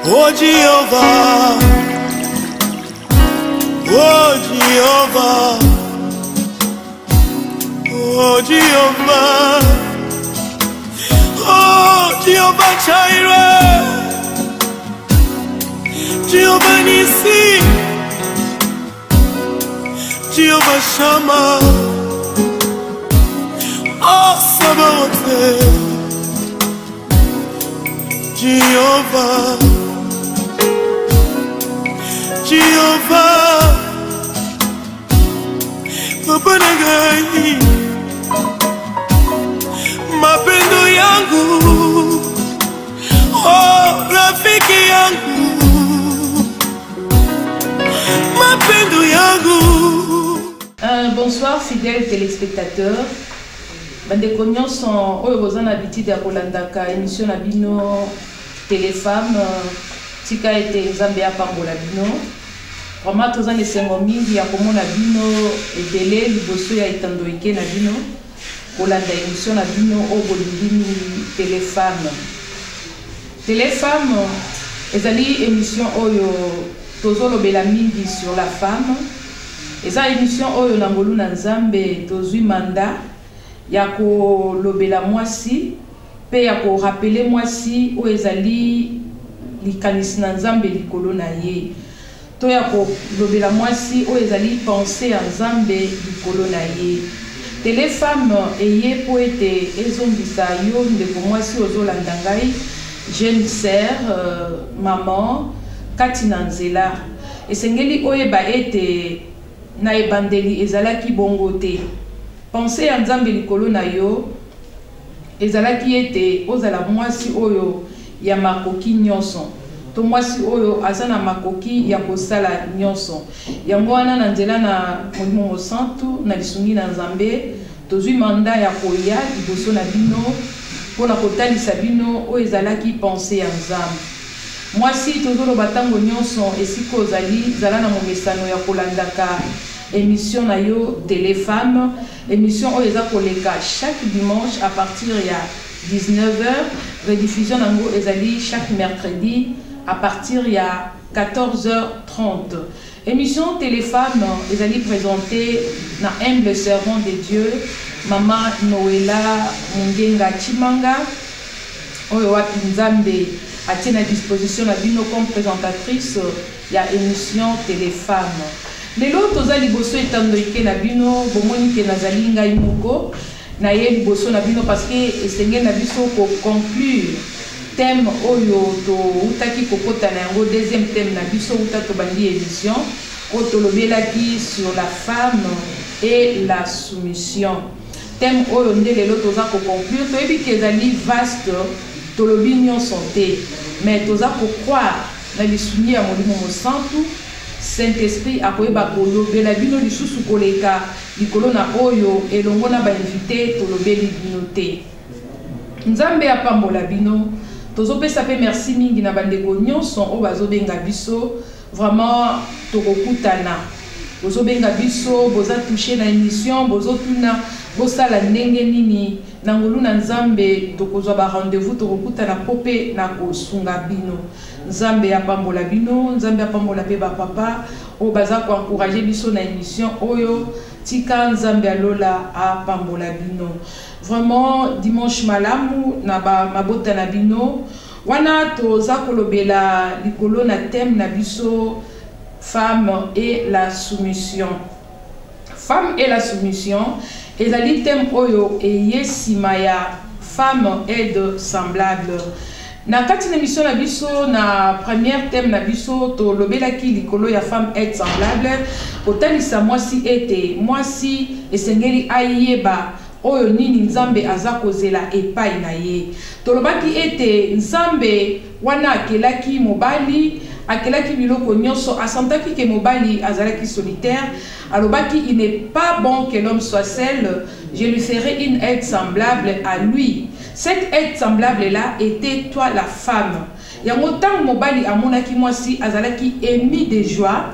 Oh Jehovah, oh Jehovah, oh Jehovah, oh Jehovah Jireh, Jehovah Nissi, Jehovah Shammah, oh Sabaoth, Jehovah, Jehovah, Papa Nagai, mapendo yangu, oh rafiki yangu, mapendo yangu. Bonsoir fidèles téléspectateurs. Bande cognon sont aux habitudes à Rolandaka, émission Nabino, Téléfemme, Tika et Zambia Pambola Bino. Vraiment, tous les sengomis, il y a comme Nabino et Bélé, Liboso ya Itandoike Nabino, Rolanda émission Nabino, au Bolivini, Téléfemme. Téléfemme, les alliés émission Oyo, Tozolo Belamindi sur la femme. Et ça, émission Oyo Nangolu Nanzambe, Tozui Manda. Yako lobela mwasi pe yako rappeler mwasi o ezali likanisi na nzambe likolo na ye to yako lobela mwasi o ezali penser en nzambe likolo na ye. Téléfemme eye po ete ezombisa yo ndeko mwasi ozolanda ngai jeune sœur maman kati na nzela esengeli oyeba ete na ebandeli ezalaki bongo te. Pensez à Nzambe likolo na yo ezalaki ete ozala mwasi oyo ya makoki nyonso to mwasi oyo azana makoki ya kosala nyonso yango wana na nzela na molimo mosantu na lisungi na Nzambe tozwi manda ya koya liboso na bino mpona kotalisa bino oyo ezalaki pense ya Nzambe. Mwasi tozoloba ntango nyonso esika ozali zala na momesano ya kolandaka émission na yo Téléfemme, émission où les akoleka chaque dimanche à partir de 19h, rediffusion nango ezali chaque mercredi à partir de 14h30. Émission Téléfemme ezali présentée na humble servant de Dieu Maman Noëlla Mungenga Chimanga oyo wapi Nzambe atie à disposition na bino comme présentatrice ya émission Téléfemme. Lelo toza liboso etandoike na bino bomoni ke nazali ngai moko na ye liboso na bino parce que esenge na biso ko conclure thème oyo to utaki kokota na yango deuxième thème na biso uta to bandi émission otolobelaki sur la femme et la soumission. Thème oyo nde lelo toza ko conclure to ebi ke ezali vaste tolobi nyonso te mais toza ko croire na lisuni ya molimo mosantu Saint-Esprit a koyeba kolobela bino lisusu koleka likolo na oyo elongo na ba invité tolobeli bino te. Nzambe apambola bino tozopesa pe merci mingi na bandeko nyonso o bazobenga biso vraiment tokokutana bozobenga biso boza touché na émission bozotuna bosala ndenge nini na ngolu na Nzambe tokozwa ba rendez-vous tokokutana pope na kosunga bino. Nzambe apambola bino, Nzambe apambola pe ba papa o baza ko encourager biso na émission oyo tika Nzambe alola apambola bino. Vraiment dimanche malamu na ba mabota na bino wana toza kolobela likolo na thème na biso femme et la soumission. Femme et la soumission ezali thème oyo eyesima ya femme aide semblable. Na kati na émission na biso na première thème na biso to lobelaki likolo ya femme aide semblable kotalisa mwasi ete mwasi esengeli ayeba oyo nini Nzambe aza kozela epai na ye. Tolobaki ete Nzambe wana akelaki mobali akelaki biloko nyonso asantaki ke mobali azalaki solitaire alobaki il n'est pas bon que l'homme soit seul, je lui ferai une aide semblable à lui. Cette aide semblable là était toi la femme. Yango tang mobali amonaki mwasi azalaki émis de joie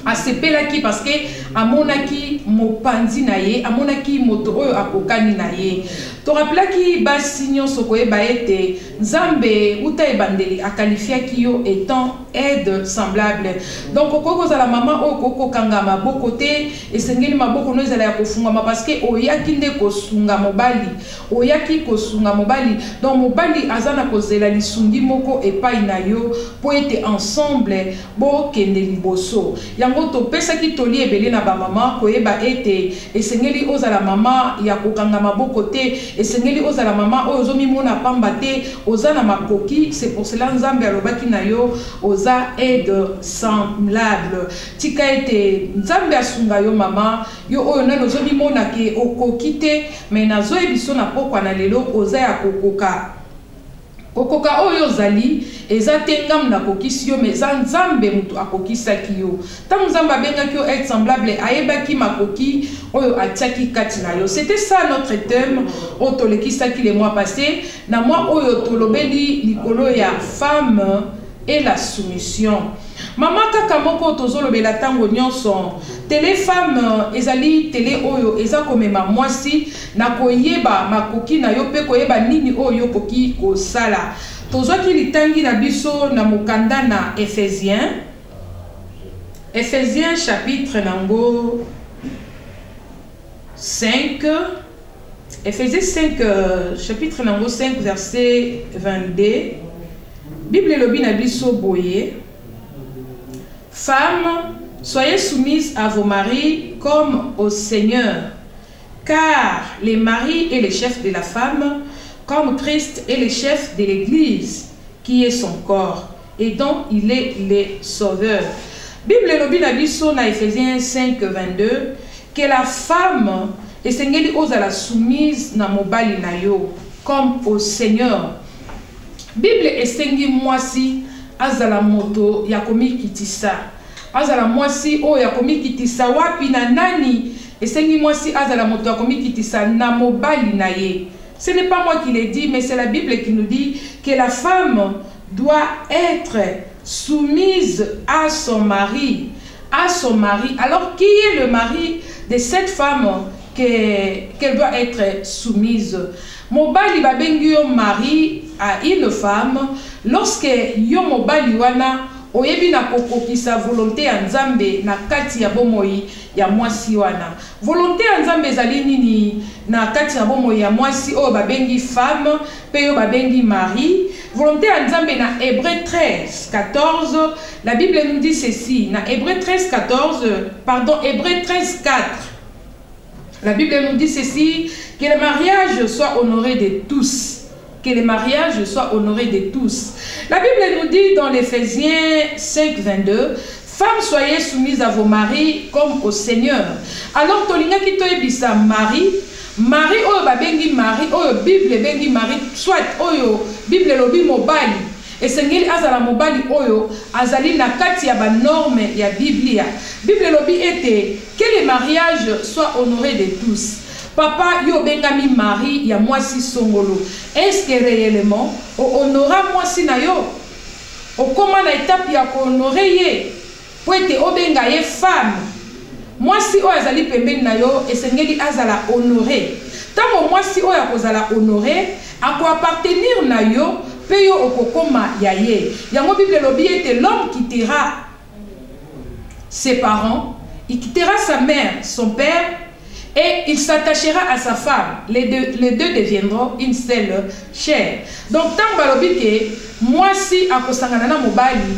asepelaki parce que amonaki mopanzi na ye, amonaki moto oyo akokani na ye. To rappelaki basi nyonso koyeba ete Nzambe uta ebandeli akalifiaki yo étant aide semblable. Donc koko za la maman o koko kanga maboko te esengeli maboko no ezala ya kofungama parce que oyaki nde kosunga mobali, oyaki kosunga mobali. Donc mobali azana kozela lisungi moko epai na yo po ete ensemble bo kende liboso. Yango to pesa ki toli ebele na ba mama koyeba ete esengeli ozala mama ya kokanga maboko te, esengeli ozala mama oyo zomi mona pamba te, ozana makoki. C'est pour cela Nzambe alobaki na yo oza aide semblable. Tika ete Nzambe asunga yo mama yo oyo nano zomi mona ke okoki te, mais nazo ebiso na pokwa na lelo oza ya kokoka. Kokoka oyo zali eza tengam na kokisi yo, mais Nzambe mutu akokisaki yo. Tant Nzambe abengaki yo aide semblable ayebaki makoki oyo atiaki kati na yo. C'était ça notre thème oyo tolekisaki le mois passé. Na mois oyo tolobeli likolo ya femme et la soumission. Maman kaka moko tozolobela tango nyonso télé femme ezali télé oyo eza komema mwasi na koyeba makoki na yo pe koyeba nini oyo koki kosala. Tozwaki litangi na biso na mokanda na Ephésiens chapitre nango 5, Ephésiens 5 chapitre nango 5 verset 22. Bible lobi na biso boye: Femmes, soyez soumises à vos maris comme au Seigneur, car les maris est le chef de la femme, comme Christ est le chef de l'Église, qui est son corps, et dont il est le sauveur. Bible lobi na biso na Ephésiens 5, 22, que la femme esengeli ozala soumise na mobali na yo, comme au Seigneur. Bible esengi mwasi azala moto ya komikitisa, azala mwasi o ya komikitisa wapi na nani. Esengi mwasi azala moto ya komikitisa na mobali na ye. Ce n'est pas moi qui l'ai dit, mais c'est la Bible qui nous dit que la femme doit être soumise à son mari. À son mari. Alors qui est le mari de cette femme qu'elle doit être soumise? Mobali babengi yo mari à une femme lorsque yo mobali wana oyebi na kokokisa volonté ya Nzambe na kati ya bomoi ya mwasi wana. Volonté ya Nzambe ezali nini na kati ya bomoi ya mwasi oyo babengi femme pe yo babengi mari? Volonté ya Nzambe na Hébreux 13, 14, la Bible nous dit ceci, na Hébreux 13, 14, pardon, Hébreux 13, 4. La Bible nous dit ceci, que le mariage soit honoré de tous. Que le mariage soit honoré de tous. La Bible nous dit dans l'Éphésiens 5, 22, femmes, soyez soumises à vos maris comme au Seigneur. Alors, tolinga ki toyebisa mari, mari oyo babengi mari, oyo Bible bengi mari, soit oyo Bible lobi mobali. Esengeli azala mobali oyo azali na kati ya ba norme ya Biblia. Bible lobi ete que le mariage soit honoré de tous. Papa yo bengami mari ya mwasi songolo. Est-ce que réellement o honora mwasi na yo? O koma na étape ya ko honorer ye. Po ete o benga ye femme. Mwasi o azali pembeni na yo esengeli azala honoré. Tango mwasi o ya kozala honoré, ako appartenir na yo peyo okokoma yaye. Yango Bible lobi ete l'homme quittera ses parents, il quittera sa mère, son père, et il s'attachera à sa femme. Les deux deviendront une seule chair. Donc tant balobi ke mwasi akosangana na mobali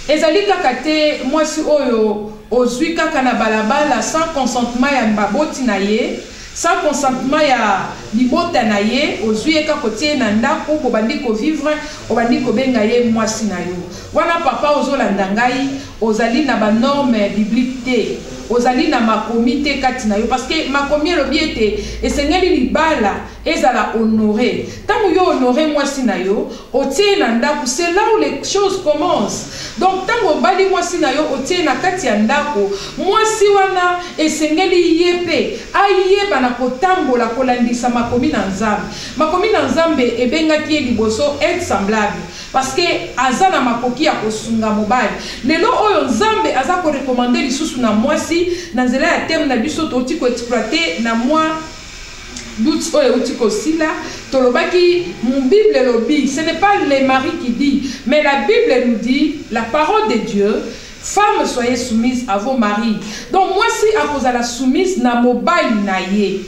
ezali kaka te mwasi oyo ozwi kaka na balabala sans consentement ya baboti na ye, sans consentement ya libota na ye, ozwi eka kotie na ndako bobandi ko vivre, obandi ko benga ye mwasi na yo. Wana papa ozolanda ngai ozali na ba norme biblique te, ozali na makomi te kati na yo, parce que makomi elobi ete esengeli libala ezala honoré. Tango yo honoré mwasi na yo, otie na ndako, c'est là où les choses commencent. Donc tango bali mwasi na yo otie na kati ya ndako, mwasi wana esengeli yepe ayeba na kotambola kolandisa makomi na Nzambe. Makomi na Nzambe ebengaki liboso être semblable. parce que azana makoki ya kosunga mobali lelo oyo nzambe aza ko recommander lisusu na mwasi na nzela ya terme na biso toti ko exploiter na moi doute oyo uti ko sila tolobaki mon Bible lobi ce n'est pas les maris qui dit mais la Bible nous dit la parole de Dieu. Femmes, soyez soumises à vos maris. Donc, moi, si à cause de la soumise, na mobile na ye.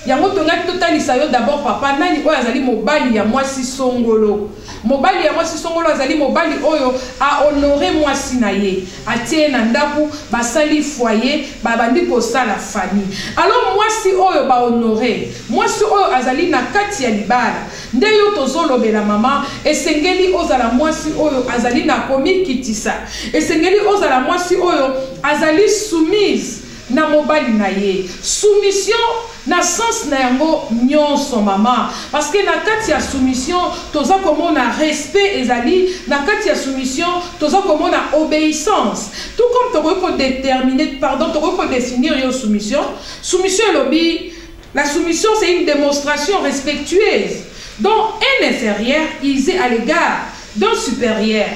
Yango tonga totali sayo d'abord papa nani oyo azali mobali ya mwasi songolo. Mobali ya mwasi songolo azali mobali oyo a honorer mwasi na ye. Atie na ndaku basali foyer babandi kosala famille. Alors mwasi oyo ba honorer. Mwasi oyo azali na kati ya libala. Nde yo tozolobela mama esengeli ozala mwasi oyo azali na komi kitisa. Esengeli ozala mwasi oyo azali soumise na mobali na ye. Soumission na sens na yango nyonso mama parce que na kati ya soumission toza komona respect ezali na kati ya soumission toza komona obéissance tout comme toko ko déterminer pardon toko ko définir yo soumission elobi la soumission c'est une démonstration respectueuse dont un inférieur isé à l'égard d'un supérieur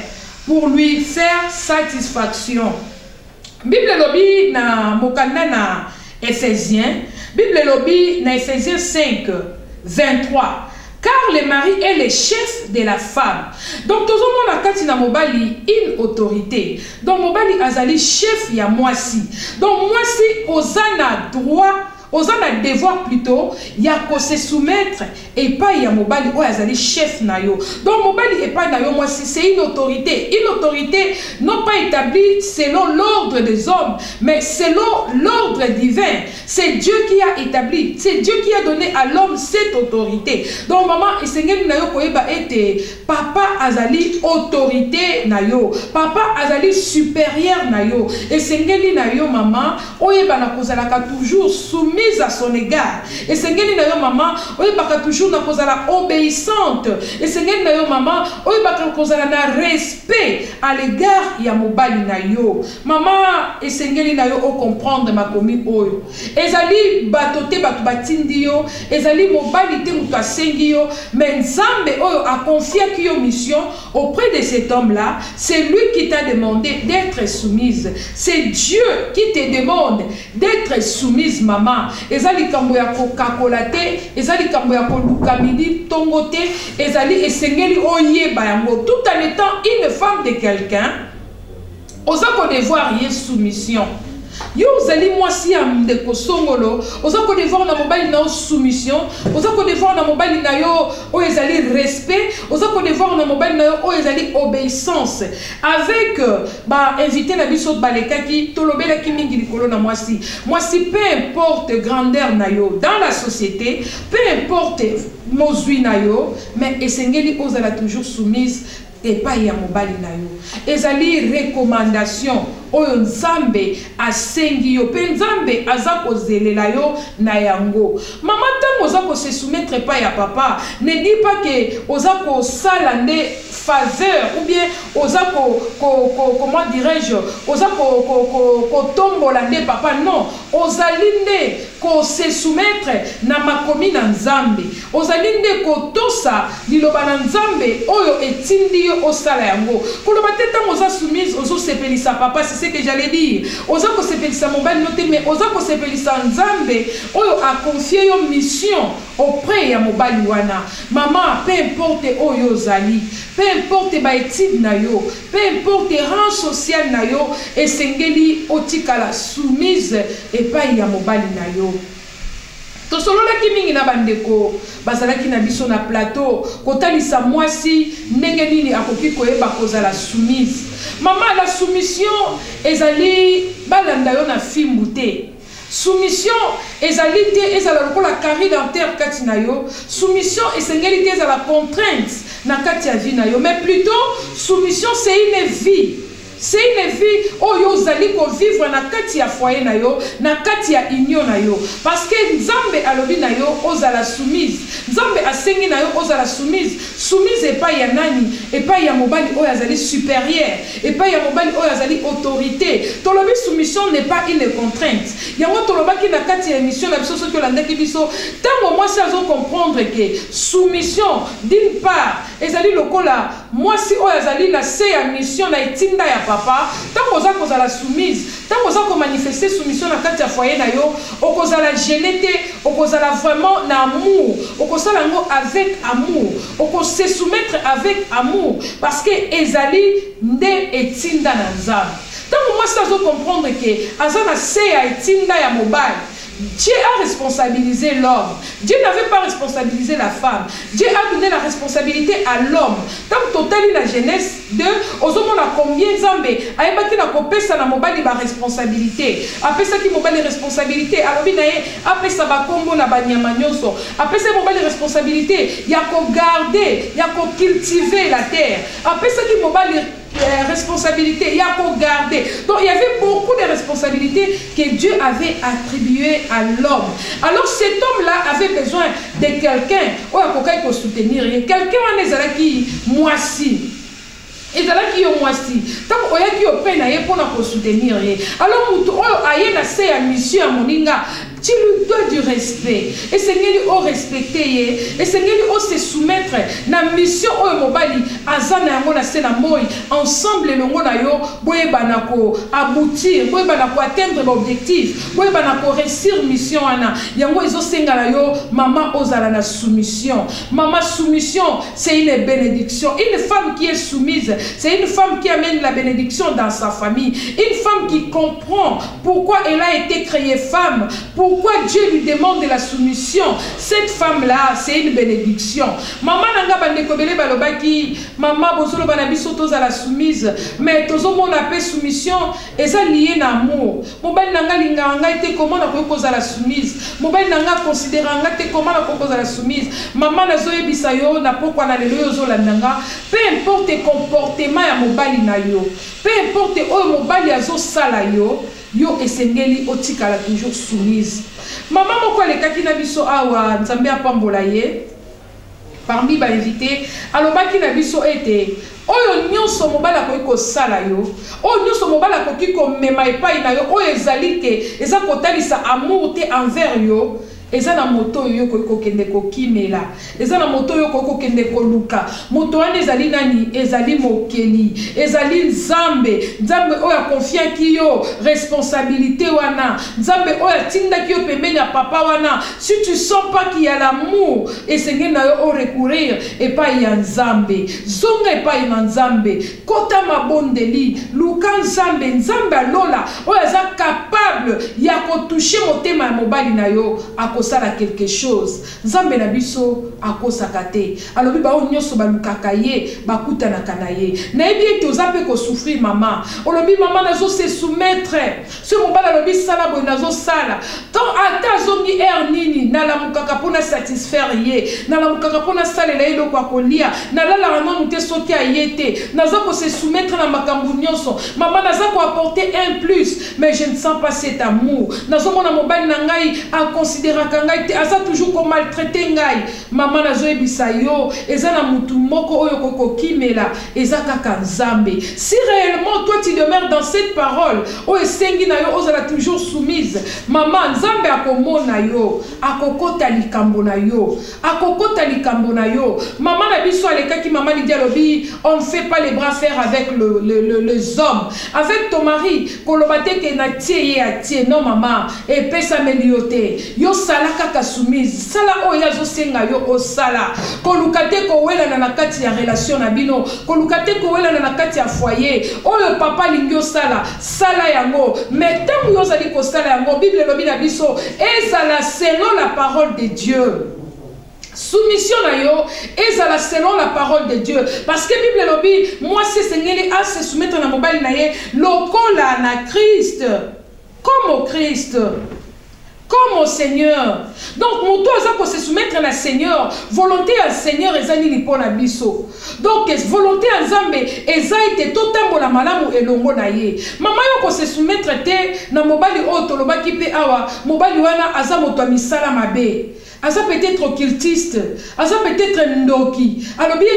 pour lui faire satisfaction. Bible lobi na mokanda na Éphésiens, Bible lobi na Éphésiens 5, 23. Car le mari est le chef de la femme. Donc, tout le monde a kati na mobali une autorité. Donc, mobali azali chef ya mwasi. Donc, mwasi ozana droit. Aux a devoir plutôt ya ko se soumettre et pas ya mobali o azali chef na yo. Donc mobali et pas na yo moi c'est une autorité non pas établie selon l'ordre des hommes mais selon l'ordre divin. C'est Dieu qui a établi, c'est Dieu qui a donné à l'homme cette autorité. Donc maman esengeli na yo koyeba ete papa azali autorité na yo, papa azali supérieur na yo. Esengeli na yo maman oyeba na kozalaka toujours soumis à son égard. Et c'est ngeli na yo maman, oye baka toujours na kozala obéissante. Et c'est ngeli na yo maman, oye baka kozala na respect à l'égard ya mobali na yo. Maman, et c'est ngeli na yo o comprendre ma komi oyo. Ezali batote batu batindi yo, ezali mobali te mutu asengi yo, mais Nzambe oyo a confié ki yo mission auprès de cet homme-là, c'est lui qui t'a demandé d'être soumise. C'est Dieu qui te demande d'être soumise maman. Ezali kambo ya kokakolate, ezali kambo ya kolukamidi tongote, ezali esengeli oyeba yango tout en étant une femme de quelqu'un. Oza ko devoir y soumission. Yo zali mwasi ya ndeko songolo, oza ko devoir na mobali na soumission, oza ko devoir na mobali na yo o ezali respect, oza ko devoir na mobali na yo o ezali obéissance. Avec ba invité na biso baleka ki tolobela ki mingi likolo na mwasi. Mwasi peu importe grandeur na yo dans la société, peu importe mozui na yo, mais esengeli ozala toujours soumise et pas ya mobali na yo. Ezali recommandation oyo Nzambe asengi yo pe Nzambe aza kozelela yo na yango. Maman tango oza ko se soumettre pas ya papa, ne dis pas que oza ko sala nde faveur ou bien oza comment dirais-je, oza ko tombola nde papa, non, ozali nde ko se soumettre na makomi na Nzambe, ozali nde ko tosa liloba na Nzambe oyo etindi yo osala yango. Koloba te tango oza soumise ozo sepelisa papa, c'est ce que j'allais dire. Oza ko sepelisa mobali note mais oza ko sepelisa Nzambe oyo a confié yo mission auprès ya mobali wana. Maman, peu importe oyo zali, peu importe ba étude na yo, peu importe rang social na yo, esengeli otikala soumise et pas ya mobali na yo. Tosololaki mingi na bandeko bazalaki na biso na plateau kotalisa mwasi ndenge nini akoki koyeba kozala soumise. Maman, la soumission ezali balanda yo na fimbu te. Soumission ezali te ezala lokola carré dentaire kati na yo. Soumission esengeli te ezala contrainte na kati ya vie na yo, mais plutôt soumission c'est une vie. C'est une vie oyo zali ko vivre na kati ya foyer na yo, na kati ya union na yo. Parce que Nzambe alobi na yo ozala soumise. Nzambe asengi na yo ozala soumise. Soumise et pas ya nani, et pas ya mobali oyo azali supérieur, et pas ya mobali oyo azali autorité. Tolobi soumission n'est pas une contrainte. Yango tolobaki na kati ya émission na biso soki olandaki biso, tango moi ça zo comprendre que soumission d'une part ezali lokola moi si oyazali na se ya mission na etinda ya papa tant oza kozala soumise tant oza ko manifester soumission na kati ya foyer na yo okozala gêné te okozala vraiment na amour okozala ngo avec amour okose soumettre avec amour parce que ezali nde etinda na nzambe tant moi ça zo comprendre que azana se ya etinda ya mobile. Dieu a responsabilisé l'homme. Dieu n'avait pas responsabilisé la femme. Dieu a donné la responsabilité à l'homme. Tant total la Genèse 2, osomon a combien zambé aïbaki na kopesa na mobali ba responsabilité. Apesa ki mobali responsabilité. Alobi na ye apesa ba kombo na banyama nyonso. Apesa mobali responsabilité. Ya ko garder, ya ko cultiver la terre. Apesa ki mobali responsabilité, il y a pour garder. Donc il y avait beaucoup de responsabilités que Dieu avait attribuées à l'homme. Alors cet homme-là avait besoin de quelqu'un pour soutenir. Quelqu'un qui moisi. Et là qui est moisi. Tant qu'il y a peine pour soutenir. Alors il y a une mission à Moninga. Tu lui dois du respect. Et c'est lui au respecter. Et c'est lui au se soumettre. La mission au mobali. Azana ngona sena moi. Ensemble le ngona yo. Boye banako aboutir. Boye banako atteindre l'objectif. Boye banako réussir mission ana. Yango izo sengala yo. Maman ozala na soumission. Maman soumission c'est une bénédiction. Une femme qui est soumise. C'est une femme qui amène la bénédiction dans sa famille. Une femme qui comprend pourquoi elle a été créée femme. Pourquoi Dieu lui demande de la soumission? Cette femme-là, c'est une bénédiction. Maman nanga bandekobele balobaki, maman bozolo banabiso toza la soumise, mais tozo mon appel soumission, et ça lié na amour. Mobali nanga linganga était comment na koza la soumise. Mobali nanga considéranga te comment na koza la soumise. Maman nazo ebisa yo na pourquoi na lelo zo la nanga. Peu importe le comportement ya mobali na yo, peu importe o mobali azo sala yo. Yo esengeli otikala toujours soumise. Maman moko alekaki na biso awa nzambe apambola ye parmi ba invité alobaki na biso ete oyo nyonso mobala ko kosala yo oyo nyonso mobala ko ki ko mema epai na yo oyo ezali ke eza kotalisa amour te envers yo. Eza na moto yo ko kende ko kimela. Eza na moto yo ko kende ko luka. Moto ane ezali nani? Ezali mokeli. Ezali nzambe. Nzambe oya confia ki yo responsabilité wana. Nzambe oya tinda ki yo pembeni ya papa wana. Si tu sens pas qu'il y a l'amour, et sengeli na yo o recourir et pas ya nzambe. Zonga et pas ya nzambe. Kota mabondeli, luka nzambe, nzambe alola oya za capable ya ko toucher motema ya mobali na yo. Akosala quelque chose. Nzambe na biso akosaka te. Alobi ba onyoso balukaka ye bakutana kana ye. Na ebi ete ozape ko souffrir maman. Olobi maman nazo se soumettre. Ce mobala alobi sala bo nazo sala. Tant ata zongi nini na la mukaka pona satisfaire ye. Na la mukaka pona salela elo kwa kolia. Na la la non te soki ayete. Nazo ko se soumettre na makambu nyonso. Maman nazo ko apporter un plus, mais je ne sens pas cet amour. Nazo mona mobali na ngai a considérer asa toujours ko maltraiter ngai. Maman nazo ebisa yo eza na mutu moko oyo koko kimela eza kaka nzambe. Si réellement toi tu demeures dans cette parole oyo sengi na yo ozala toujours soumise, maman nzambe akomona yo akokota likambo na yo akokota likambo na yo. Maman na biso alekaki maman Lydia lobi on ne fait pas les bras faire avec les hommes. Avec ton mari kolobate ke na tie ye atie non maman et pesa meliote yo sala kaka soumise sala oya zo senga yo o sala kolukate ko wela na kati ya relation na bino kolukate ko wela na kati ya foyer oyo papa lingyo sala sala yango mais tant yo zali ko sala yango Bible lobi na biso ezala selon la parole de Dieu. Soumission na yo ezala selon la parole de Dieu parce que Bible lobi moi c'est sengeli a se soumettre na mobali na ye lokola na Christ comme au Christ comme au Seigneur. Donc mon tour ça pour se soumettre à la Seigneur, volonté à Seigneur ezali lipona biso. Donc volonté à Nzambe eza été totambo la malamu elongo na ye. Maman yo ko se soumettre te na mobali oto lobaki pe awa mobali wana aza moto misala mabe. Aza peut-être occultiste, aza peut-être ndoki. Alors bien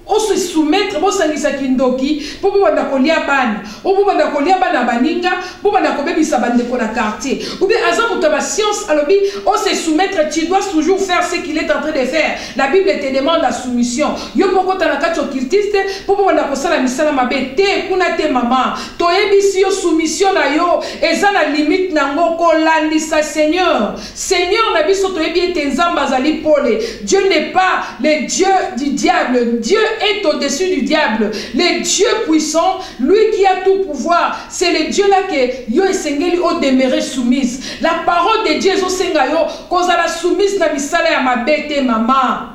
on se soumettre bo sangisa kindoki po bo banda kolia bana o bo banda kolia bana baninga bo banda kobebisa bande ko na quartier ou bien azamu ta science alobi on se soumettre, tu dois toujours faire ce qu'il est en train de faire. La Bible te demande la soumission. Yo poko ta na kati occultiste po bo banda ko sala misala mabe te kuna te mama to yebisi yo soumission na yo eza na limite nango ko landisa Seigneur. Seigneur na biso to yebi te nzamba zali pole. Dieu n'est pas le Dieu du diable. Dieu est au-dessus du diable. Le Dieu puissant, lui qui a tout pouvoir, c'est le Dieu là que yo esengeli o demeurer soumise. La parole de Dieu zo senga yo koza la soumise na misala ya mabete mama.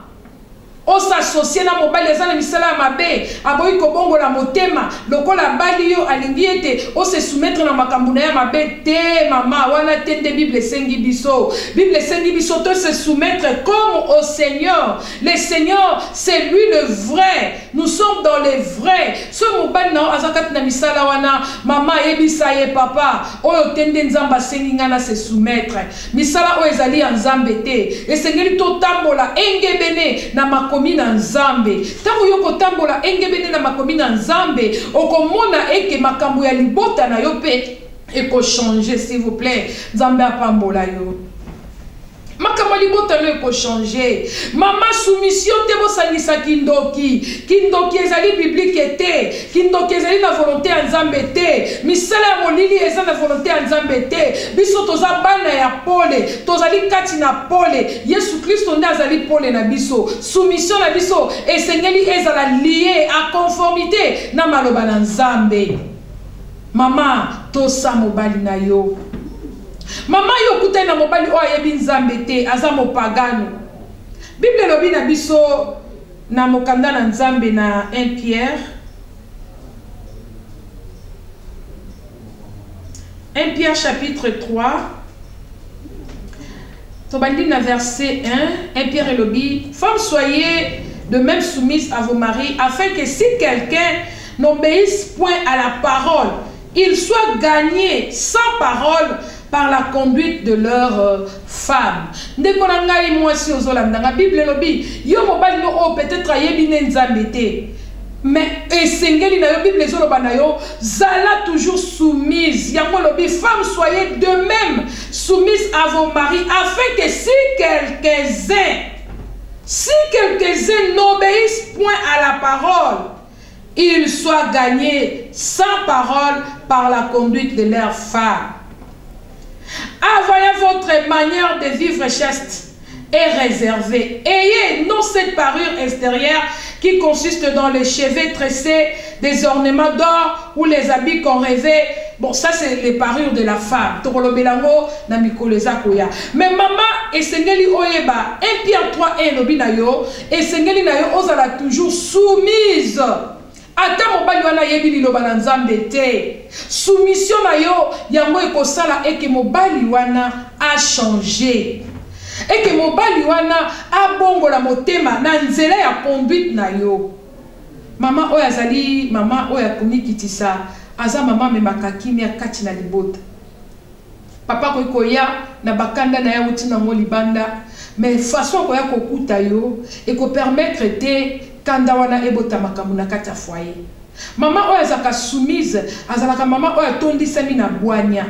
On s'associe na mobali ezana misala ya mabe aboyi kobongo la motema lokola bali yo alingi ete on se soumettre na makambo na ya mabe te mama wana tende Bible sengi biso to se soumettre comme au Seigneur. Le Seigneur c'est lui le vrai, nous sommes dans le vrai. Ce mobali na azakat na misala wana mama ebisa ye papa oyo tende nzamba sengi ngana se soumettre misala o ezali ya nzambe te esengeli to tambola engebene na makomi na nzambe tango yoko tambola engebene na makomi na nzambe okomona eke makambo ya libota na yo pe eko changer s'il vous plaît nzambe apambola yo makambo libota no eko changer mama soumission te bosangisa kindoki ezali biblique te kindoki ezali na volonté ya nzambe te misala ya molili eza na volonté ya nzambe te biso toza bana ya pole tozali kati na pole Yesu Kristo nde azali pole na biso soumission na biso esengeli ezala lié à conformité na maloba na nzambe mama tosa mobali na yo mama yo kutai na mobali o ayebi nzambe te aza mopagano. Bible lobi na biso na mokanda na nzambe na 1 Pierre 1 Pierre chapitre 3 tobandi na verset 1 1 Pierre lobi femmes soyez de même soumises à vos maris afin que si quelqu'un n'obéisse point à la parole il soit gagné sans parole par la conduite de leurs femmes. Ndeko na ngai mwasi ozolanda nga Bible lobi yo mobali no o peut-être ayebi ne nzambe te mais esengeli na yo Bible ezoloba na yo zala toujours soumise yango lobi femme soyez de même soumise à vos maris afin que si quelques-uns n'obéissent point à la parole ils soient gagnés sans parole par la conduite de leurs femmes. Voyez votre manière de vivre chaste et réservée. Ayez non cette parure extérieure qui consiste dans les cheveux tressés, des ornements d'or ou les habits qu'on rêvait. Bon, ça c'est les parures de la femme. Mais maman, esengeli oyeba, 1 Pierre 3 1 lobi na yo, esengeli na yo ozala toujours soumise. Ata mobali wana yebi liloba na nzambe te. Soumission na yo yango ekosala eke mobali wana a changé. Eke mobali wana a bongo la motema na nzela ya conduite na yo. Mama oyo azali mama oyo akomikitisa aza mama memaka kimia kati na libota. Papa koya na bakanda na ya uti na ngo libanda mais façon koya kokuta yo eko permettre te kanda wana ebota makamu na kati ya foyer. Mama oyo azaka soumise azalaka mama oyo atondisami na bwanya.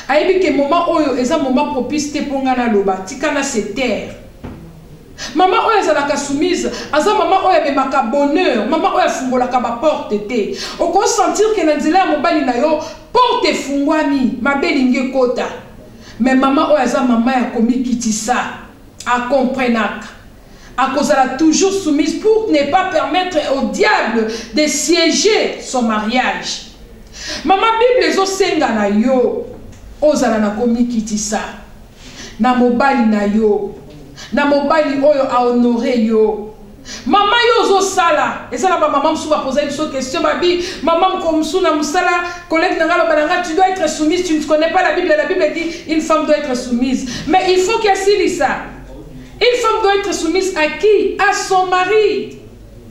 Ayebi ke moment oyo eza moment propice te ponga na loba tikana se terre. Mama oyo azalaka soumise aza mama oyo memaka bonheur, mama oyo afungolaka ba porte te. Oko sentir ke na nzela ya mobali na yo porte fungwami mabelinge kota. Mais mama oyo aza mama ya komikitisa a comprenaka. À cause elle a toujours soumise pour ne pas permettre au diable de siéger son mariage. Maman Bible zo senga na yo ozala na komikitisa na mobali na yo na mobali oyo a honoré yo. Maman yo zo sala et ça la maman msou va poser une question babi maman comme msou na musala collègue na ngalo balanga tu dois être soumise, tu ne connais pas la Bible dit une femme doit être soumise mais il faut qu'elle s'y ça. Une femme doit être soumise à qui? À son mari.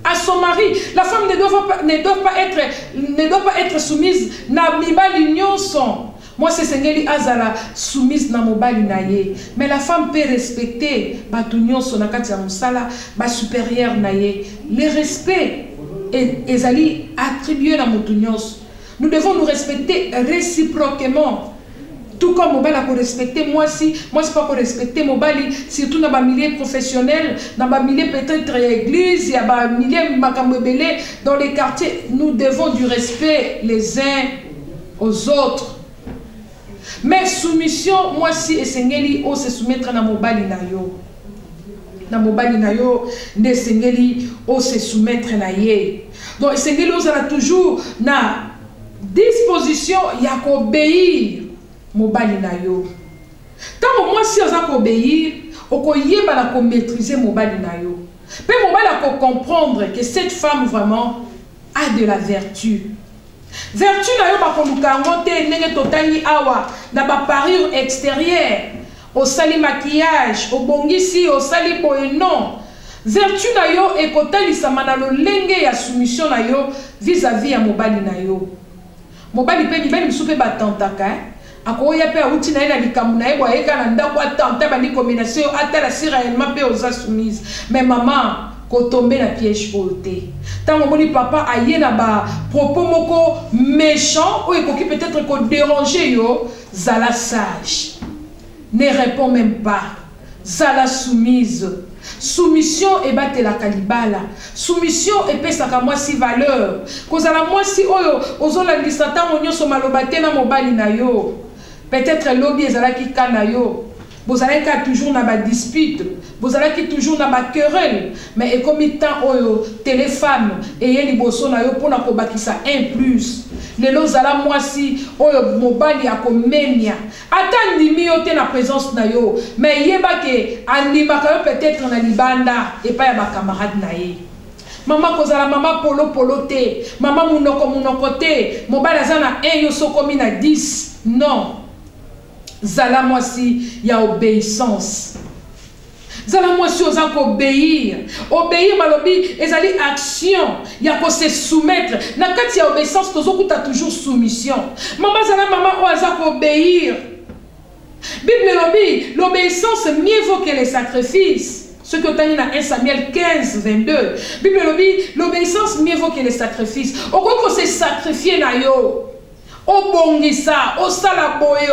À son mari. La femme ne doit pas être soumise na mibali nyonso. Moi, c'est Sengeli Azala soumise na mobali na ye. Mais la femme peut respecter Batunyon Sonakati Moussala, ba supérieur na ye. Le respect est attribué à Moutunios. Nous devons nous respecter réciproquement. Tout comme mobali a respecté moi si pas pour respecter mobali, surtout dans le milieu professionnel, dans le milieu peut-être église, il y a le milieu makambebele, dans les quartiers, nous devons du respect les uns aux autres. Mais soumission, moi si et sengeli o se soumettre na mobali na yo. Na mobali na yo, ne sengeli o se soumettre na ye. Donc sengeli o sera toujours na disposition ya ko obéir mobali na yo. Tant moi si on a obéir, on ko maîtriser mobali na yo. Pe mobali a comprendre que cette femme vraiment a de la vertu. Vertu na yo ba koluka ngote ndenge totani awa na ba parure extérieure, au sali maquillage, au bongisi, au sali boye non. Vertu na yo ekotalisa manalo lenge ya soumission na yo vis-à-vis ya mobali na yo. Mobali pe mibali msupe batantaka akoya pe auti na ina likambu na ebo eka na ndako atanta bandi combination atala si réellement pe aux soumise. Mais maman ko tomber na piège volté. Tant moni papa aye na ba propos moko méchant ou ekoki peut-être ko déranger yo, zala sage. Ne répond même pas. Zala soumise. Soumission et battre la calibala. Soumission et pesaka moi si valeur. Kozala moi si oyo ozola lisata monyo so malobate na mobali na yo. Peut-être lobby ezala ki kana yo. Vous allez toujours dans la dispute, vous allez toujours dans la querelle, mais et comme il temps oyo téléphone et les bosso na yo pour na kobakisa un plus. Les lozala moi si oyo mobali ya komenya. Ata ndimi yo te na présence na yo, mais yeba ke andimaka yo peut-être na libanda et pas ya ba camarade na ye. Maman kozala maman polo te, maman munoko te, mobali azana 1 yo sokomi na 10. Non. Zala moi si y a obéissance. Zala moi si aux obéir. Obéir malobi ezali action. Y a ko se soumettre. Na kati ya obéissance tozokuta toujours soumission. Maman zala maman o aza ko obéir. Bible lobi l'obéissance mieux vaut que les sacrifices. Ce que tu as dit dans 1 Samuel 15, 22. Bible lobi l'obéissance mieux vaut que les sacrifices. Au quoi se sacrifier na yo. Au bongisa, au salaboye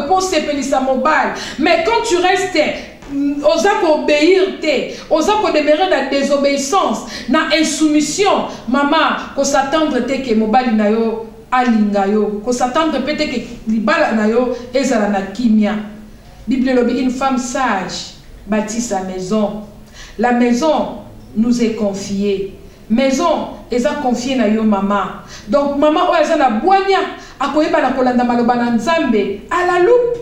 pour se pelisa mobile. Mais quand tu restes, aux obéir, aux demeurer dans la désobéissance, dans l'insoumission, maman, qu'on s'attendre que mobile na yo alinga yo, qu'on s'attendre peut-être que libala na yo ezala na kimia. Bible lobi une femme sage bâtit sa maison. La maison nous est confiée. Maison eza confiée na yo maman. Donc maman o eza na boanya akoyeba na kolanda maloba na Nzambe à la loupe.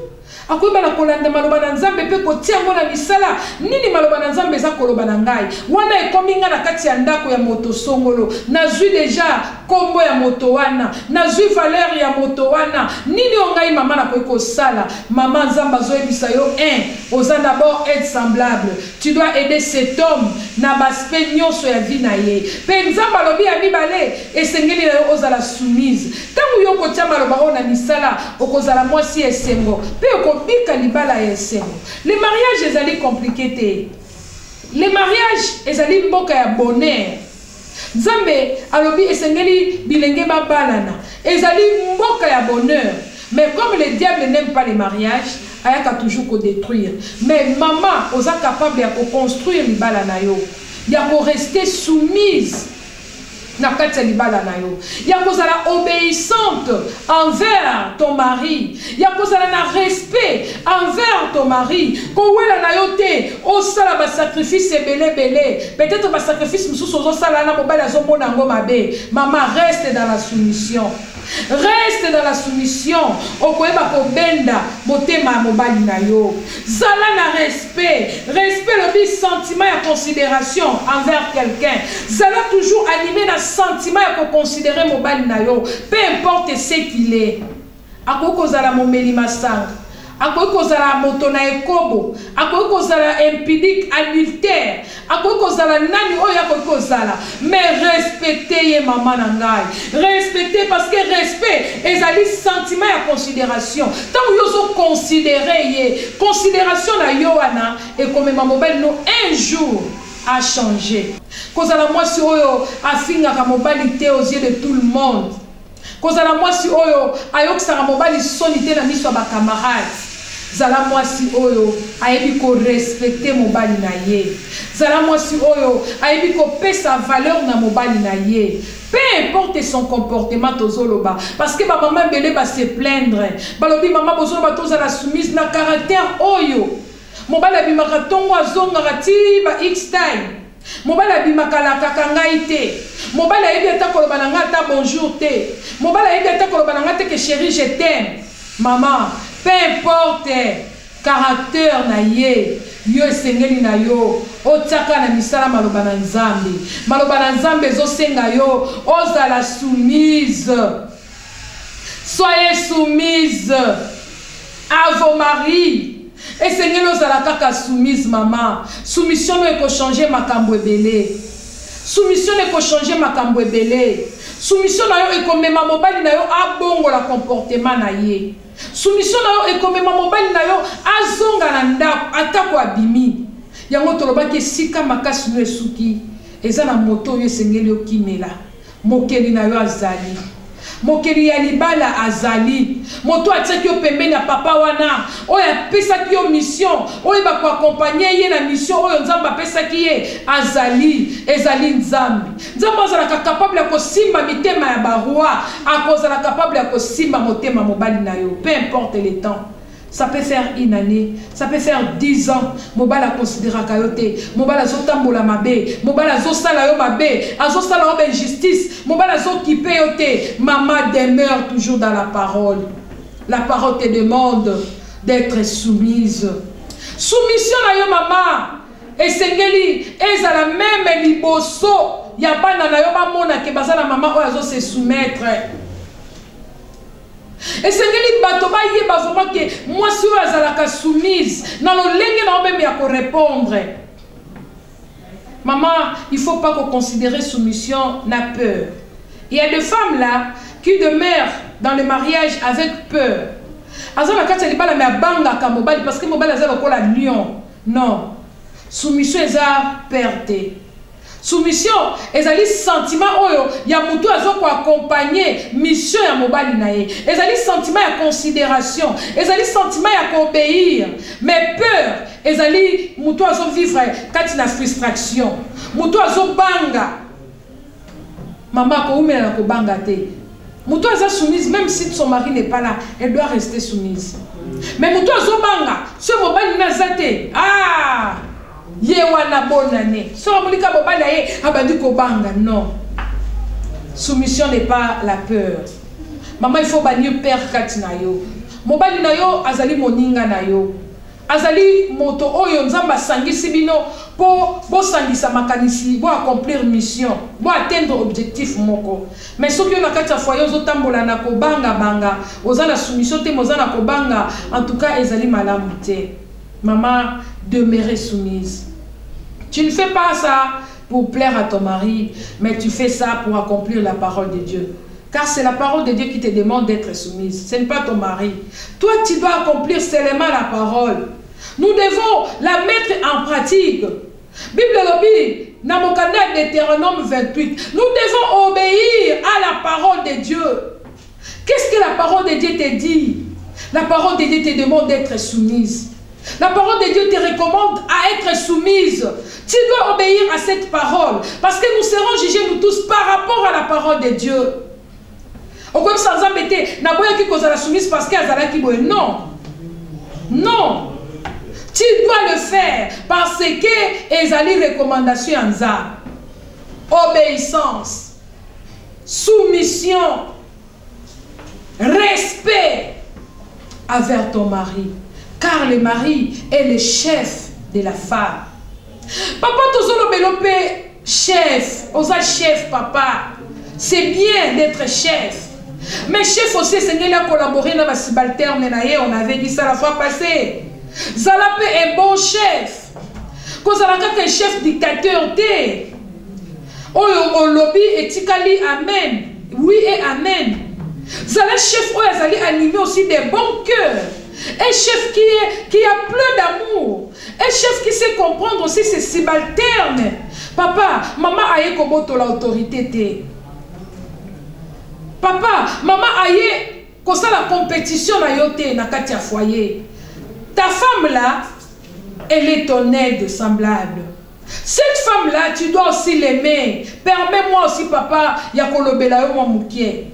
Akoyeba na kolanda maloba na Nzambe pe kotia ngo na misala nini maloba na Nzambe eza koloba na ngai. Wana ekomi nga na kati ya ndako ya moto songolo. Nazwi déjà kombo ya moto wana, nazwi valeur ya moto wana. Nini ongai maman na koyeko sala. Maman Nzamba zoyebisa yo oza d'abord être semblable. Tu dois aider cet homme na baspect nyonso ya vie na ye. Pe Nzamba lobi ya mibale esengeli na yo ozala soumise. Tangu yo kotia maloba o na misala okozala mwasi esengo. Pe okobika libala esengo. Les mariages ezali compliqué. Les mariages ezali mboka ya bonheur. Nzambe alobi esengeli bilenge babalana. Ezali mboka ya bonheur. Mais comme le diable n'aime pas les mariages, il y a toujours qu'à détruire. Mais maman, vous êtes capable de construire les balles na yo. Il y a qu'à rester soumise. Il y a qu'à être obéissante envers ton mari. Il y a qu'à avoir respect envers ton mari. Quand vous avez un sacrifice belé. Peut-être un sacrifice maman reste dans la soumission. Reste dans la soumission. Okoyeba ko benda motema mobali na yo. Zala na respect. Respect le sentiment et considération envers quelqu'un. Zala toujours animé na sentiment et considérer mobali na yo. Peu importe ce qu'il est. Akoko zala momeli masanga. akoki kozala moto na ekobo, akoki kozala impudique, adultère, akoki kozala nani oyo akoki kozala, mais respectez ye maman na ngai, respectez parce que respect ezali sentiment ya considération. Tant yo zo considérer ye, considération na yo wana ekomema mobali no un jour a changé. Kozala mwasi oyo afingaka mobali te aux yeux de tout le monde. Kozala mwasi oyo ayokisaka mobali soni te na miso ya bakamarade. Zala mwasi oyo ayebi ko respecter mobali na ye. Zala mwasi oyo ayebi ko pesa valeur na mobali na ye. Peu importe son comportement tozoloba. Parce que ma maman belé va se plaindre. Balobi maman bozoloba tozala soumise na caractère oyo. Mobali abimaka tongo azongaka ti ba X time. Mobali abimaka la kakangai te. Mobali ayebi ata koloba na nga ata bonjour te. Mobali ayebi ata koloba na nga te que chérie je t'aime. Maman, peu importe caractère na ye, yo esengeli na yo otiaka na misala maloba na Nzambe. Maloba na Nzambe ezosenga yo ozala soumise. Soyez soumise à vos maris. Et Seigneur nous a kaka soumise maman. Soumission ne peut changer makambo ebele. Soumission ne peut changer makambo ebele. Soumission na yo ekomema mobali na yo abongo la comportement na ye. Soumission na yo ekomema mobali na yo azonga na ndako atako abimi. Yango toloba ke sika makasi no esuki. Eza na moto yo sengeli yo kimela. Mokeli na yo azali. Mokeli ya libala azali. Moto ataki yo pembeni ya papa wana. Oya pesaki yo mission. Oya ba ko accompagner ye na mission oyo Nzambe apesaki ye azali. Ezali Nzambe. Nzambe azalaka capable ya kosimba mitema ya barua. Akozala capable ya kosimba motema mobali na yo. Peu importe le temps. Ça peut faire une année, ça peut faire 10 ans. Mobala considéra kayote, mobala zotambola mabe, mobala zosala yo mabe, azosala yo injustice, mobala zokipe yote. Maman demeure toujours dans la parole. La parole te demande d'être soumise. Soumission na yo maman. Esengeli ezala même liboso ya bana na yo ba mona ke bazala maman oyo azo se soumettre. Et Seigneur, bato ba yeba vraiment que moi si oyo azalaka soumise na lolenge na même ya ko répondre. Maman, il faut pas qu'on considère soumission na peur. Il y a des femmes là qui demeurent dans le mariage avec peur. Azala kati libala me banga ka mobali parce que mobali azala ko la lion. Non. Soumission eza perte. Soumission ezali sentiment oyo ya mutu azo ko accompagner mission ya mobali na ye. Ezali sentiment ya considération, ezali sentiment ya ko obéir. Mais peur ezali mutu azo vivre kati na frustration. Mutu azo banga. Maman ko umela na ko banga te. Mutu azo soumise même si son mari n'est pas là, elle doit rester soumise. Mais mutu azo banga, ce mobali na zate. Ah! Yewana bonane. So mulika bobala ye abandi ko banga non. Soumission n'est pas la peur. Maman il faut bannir père katina yo. Mobali na yo azali moninga na yo. Azali moto oyo Nzamba sangisi bino po bo sangisa makanisi bo accomplir mission, bo atteindre objectif moko. Mais soki na kati ya foyer zo tambola na ko banga banga, ozala soumission te mozana ko banga, en tout cas ezali malamu te. Maman, demeurez soumise. Tu ne fais pas ça pour plaire à ton mari, mais tu fais ça pour accomplir la parole de Dieu. Car c'est la parole de Dieu qui te demande d'être soumise. Ce n'est pas ton mari. Toi, tu dois accomplir seulement la parole. Nous devons la mettre en pratique. Bible lobby, Namokanda Deutéronome 28. Nous devons obéir à la parole de Dieu. Qu'est-ce que la parole de Dieu te dit? La parole de Dieu te demande d'être soumise. La parole de Dieu te recommande à être soumise. Tu dois obéir à cette parole. Parce que nous serons jugés, nous tous, par rapport à la parole de Dieu. Au comme sans embêter, n'a pas qui cause la soumise parce qu'il y a qui non. Non. Tu dois le faire parce que ezali recommandation en ça. Obéissance, soumission, respect envers ton mari. Car le mari est le chef de la femme. Papa, tozolo belope chef. Osa chef, papa. C'est bien d'être chef. Mais chef aussi, c'est a collaboré dans la subalterne. On avait dit ça la fois passée. Zalape est bon chef. Quand Zalaka est chef dictateur, au lobby et tikali amen. Oui et amen. Zala chef Zali animé aussi des bons cœurs. Un chef qui a plein d'amour. Un chef qui sait comprendre aussi ses subalternes. Papa, maman aye koboto l'autorité. Papa, maman aye kosa la compétition na yote na katia foyer. Ta femme là, elle est ton aide semblable. Cette femme là, tu dois aussi l'aimer. Permets-moi aussi papa, yakolobela yo moukie.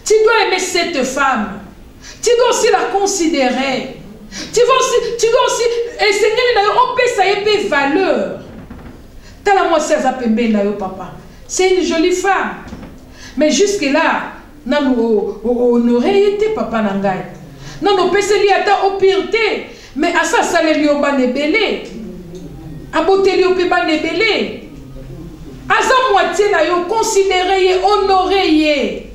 Tu dois aimer cette femme. Tu dois aussi la considérer. Tu dois aussi essayer de sa valeur. Tala-moi ça papa. C'est une jolie femme. Mais jusque-là, nous honoré papa nangai. Nous peseli ata au pire. Mais à ça, ça les liobans belé. À beauté liobans belé. À ça, moitié na yo considéré, honoré.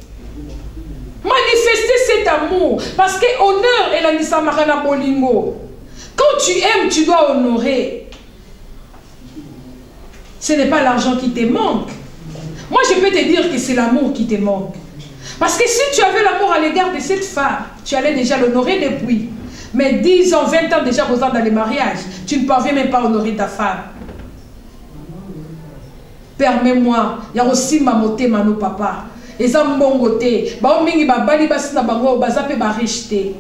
Manifester cet amour. Parce que honneur est la nisamarana bolingo. Quand tu aimes, tu dois honorer. Ce n'est pas l'argent qui te manque. Moi, je peux te dire que c'est l'amour qui te manque. Parce que si tu avais l'amour à l'égard de cette femme, tu allais déjà l'honorer depuis. Mais 10 ans, 20 ans déjà posant dans les mariages, tu ne parviens même pas à honorer ta femme. Permets-moi, il y a aussi ma moté, mano papa. Et ça m'ongoté. Ba mingi ba bali basina bango bazape ba rejeter.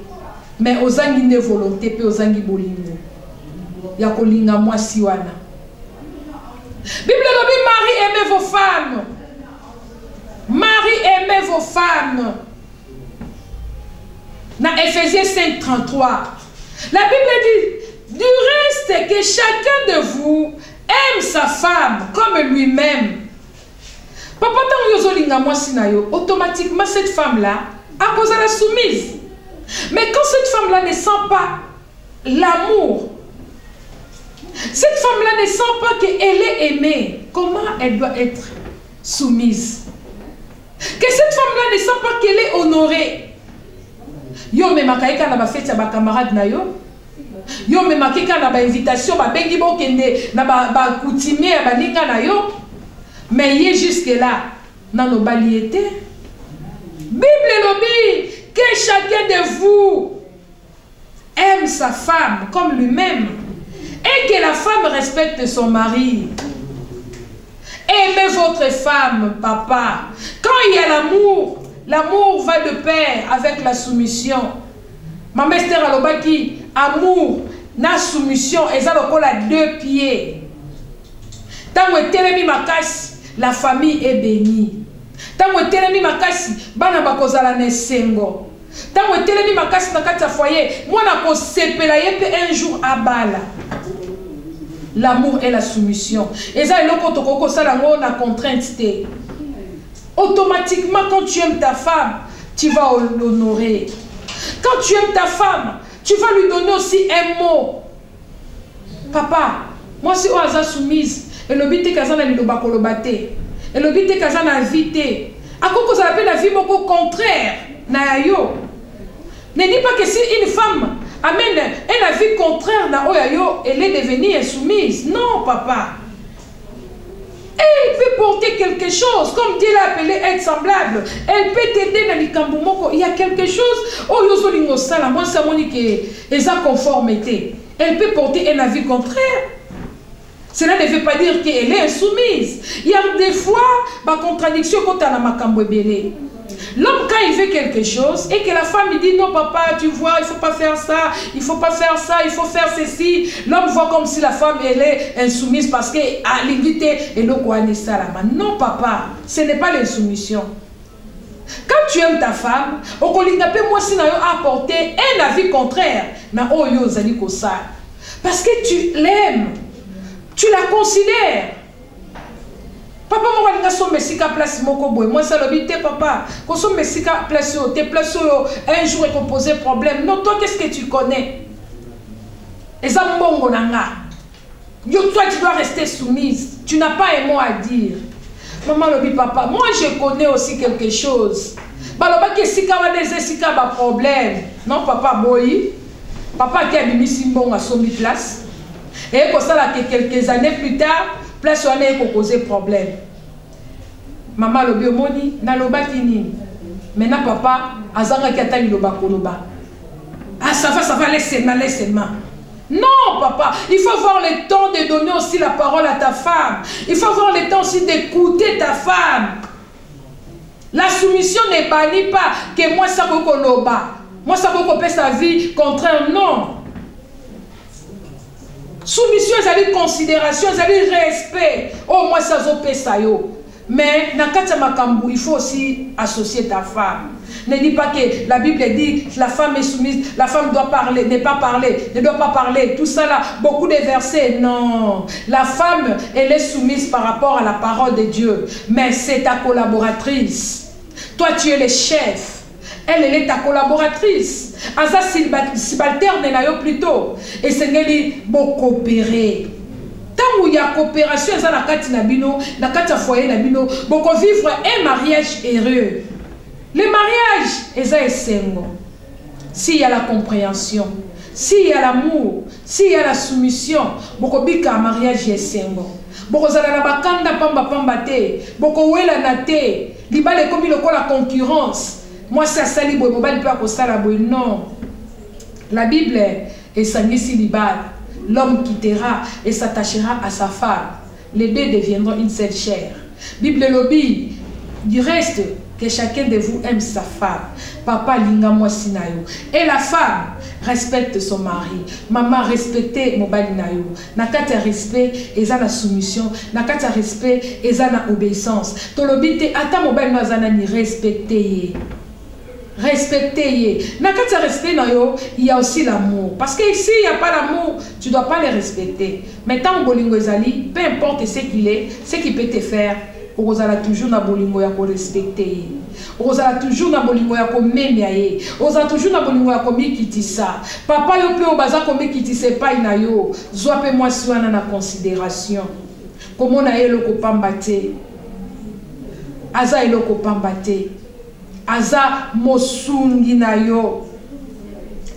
Mais ozangi ne volonté pe ozangi bolingo. Ya kolinga moi siwana. Bible lobi Marie aimez vos femmes. Marie aimez vos femmes. Dans Éphésiens 5:33. La Bible dit du reste que chacun de vous aime sa femme comme lui-même. Papa, automatiquement, cette femme-là, à cause de la soumise. Mais quand cette femme-là ne sent pas l'amour, cette femme-là ne sent pas qu'elle est aimée, comment elle doit être soumise? Que cette femme-là ne sent pas qu'elle est honorée. Yo me makaika na ba fête ya ba camarade na yo. Yo me makika na ba invitation ba bengi bo kende na ba coutumier ba linga na yo. Mais il est jusque-là, dans nos baliétés. Bible lobby, que chacun de vous aime sa femme comme lui-même et que la femme respecte son mari. Aimez votre femme, papa. Quand il y a l'amour, l'amour va de pair avec la soumission. Ma mère alobaki, amour, na soumission, et ça le à 2 pieds. Tant que telemi makasi, la famille est bénie. Tant que telemi makasi, bana bakozala nesengo. Tant que telemi makasi na kati ya foyer, moi na ko sepela yepe un jour à bala. L'amour et la soumission. Et ça eloko tokoko sala ngo na contrainte te. Automatiquement quand tu aimes ta femme, tu vas l'honorer. Quand tu aimes ta femme, tu vas lui donner aussi un mot. Papa, moi c'est oaza soumise. Et le but est que ça n'a pas été. Et le but est que ça n'a invité. À quoi ça appelle la vie beaucoup contraire. Nayo. Ne dis pas que si une femme amène un avis contraire na oyayo, elle est devenue insoumise. Non, papa. Elle peut porter quelque chose, comme Dieu l'a appelé être semblable. Elle peut t'aider dans les kambumoko. Il y a quelque chose. Oh, yozolingo sala. Moi, ça m'a dit que esa conformité. Elle peut porter un avis contraire. Cela ne veut pas dire qu'elle est insoumise. Il y a des fois, ma contradiction quand on a ma cambouébélé. L'homme, quand il fait quelque chose et que la femme il dit non, papa, tu vois, il ne faut pas faire ça, il ne faut pas faire ça, il faut faire ceci. L'homme voit comme si la femme elle est insoumise parce qu'elle a l'invité et le quoi n'est ça là-bas. Non, papa, ce n'est pas l'insoumission. Quand tu aimes ta femme, au colinga moi si n'a apporté un avis contraire, na oyo zali kosa. Parce que tu l'aimes. Tu la considères. Papa, moi, je suis Messika place moko boy. Moi, ça le bité, papa. Quand je suis Messika place, t'es place un jour et qu'on posait problème. Non, toi, qu'est-ce que tu connais? Et ça, mbongo nanga. Toi, tu dois rester soumise. Tu n'as pas un mot à dire. Maman le dit, papa. Moi, je connais aussi quelque chose. balobaki esika wana eza esika baproblème. Non, papa boyi. Papa qui a mis Simbon à son place. Et pour ça, quelques années plus tard, place où on a posé problème. Maman le biomoni, na loba kini. Maintenant papa, azanga qui attend loba koloba. Ah ça va, laisse-moi. Non papa, il faut avoir le temps de donner aussi la parole à ta femme. Il faut avoir le temps aussi d'écouter ta femme. La soumission ne bannit pas que moi ça va koloba. Moi ça va couper sa vie contraire, non. Soumission, ça veut considération, ça veut respect. Oh, moi ça va ça yo. Mais Nakata Makambu, il faut aussi associer ta femme. Ne dis pas que la Bible dit que la femme est soumise, la femme doit parler, ne doit pas parler, tout ça là, beaucoup de versets. Non, la femme, elle est soumise par rapport à la parole de Dieu. Mais c'est ta collaboratrice. Toi, tu es le chef. Elle est ta collaboratrice. Asa subalterne na yo plutôt. Et c'est ngeli bo coopérer. Tant où il y a coopération, ça na kati na bino, na kati foyer na bino, boko vivre un mariage heureux. Le mariage, eza esengo. S'il y a la compréhension, s'il y a l'amour, s'il y a la soumission, boko bika mariage esengo. Boko zala na bakanda pamba te, boko wela na te, libale komi loko la concurrence. Moi, ça sali boy, mobile peut accoster boy. Non. La Bible est sanisi libal. L'homme quittera et s'attachera à sa femme. Les deux deviendront une seule chair. Bible lobby. Du reste, que chacun de vous aime sa femme. Papa linga moi sinayo. Et la femme respecte son mari. Maman respecte mobile nayo. Nakata respect et la soumission. Nakata respect et la obéissance. Tolobi te ata mobile nazana ni respecter. Respecter. Dans le respect, il y a aussi l'amour. Parce que ici, il n'y a pas l'amour, tu ne dois pas les respecter. Mais tant que Bolingo Ezali, peu importe ce qu'il est, ce qu'il peut te faire, vous allez toujours dans Bolingo ya ko respecter. Vous allez toujours dans Bolingo ya ko memiaye. Vous allez toujours dans Bolingo ya ko mikitisa. Papa yo pe obaza ko mikitise pa ina yo. Zoape moi swana na considération. Comment na elo ko pambate. Aza elo ko pambate. Aza mosungi na yo.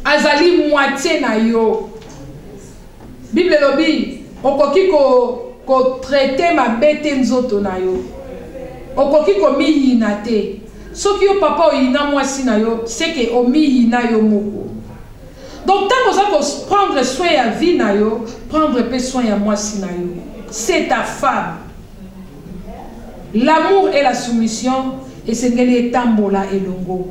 Azali moitié na yo. Bible lobi okoki ko traiter ma bête nzoto na yo. Okoki ko mi yina te. Soki yo papa o yina mwasi na yo, c'est que o mi yina yo moko. Donc tant que vous prendre soin ya vie na yo, prendre peu soin ya mwasi na yo. C'est ta femme. L'amour et la soumission. Et c'est ngeli tambola elongo.